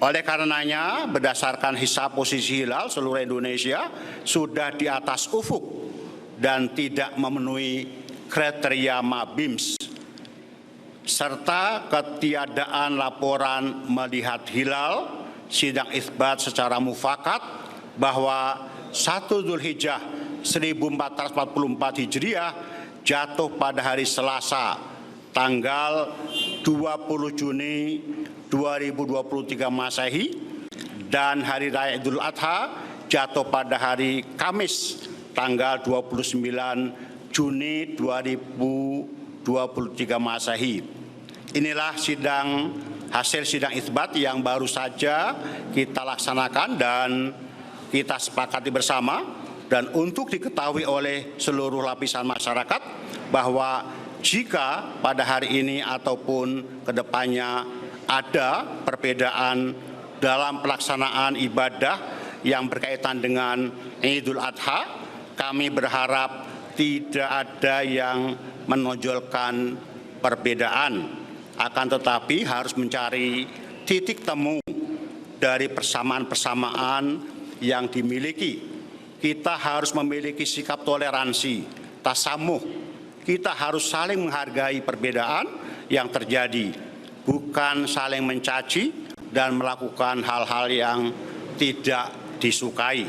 Oleh karenanya, berdasarkan hisab posisi hilal seluruh Indonesia sudah di atas ufuk dan tidak memenuhi kriteria MABIMS, serta ketiadaan laporan melihat hilal, sidang itsbat secara mufakat bahwa 1 Dzulhijjah 1444 Hijriah jatuh pada hari Selasa tanggal 20 Juni 2023 Masehi dan hari Raya Idul Adha jatuh pada hari Kamis tanggal 29 Juni 2023 Masehi. Inilah hasil sidang itsbat yang baru saja kita laksanakan dan kita sepakati bersama, dan untuk diketahui oleh seluruh lapisan masyarakat bahwa jika pada hari ini ataupun kedepannya ada perbedaan dalam pelaksanaan ibadah yang berkaitan dengan Idul Adha, kami berharap tidak ada yang menonjolkan perbedaan, akan tetapi harus mencari titik temu dari persamaan-persamaan yang dimiliki. Kita harus memiliki sikap toleransi, tasamuh. Kita harus saling menghargai perbedaan yang terjadi, bukan saling mencaci dan melakukan hal-hal yang tidak disukai.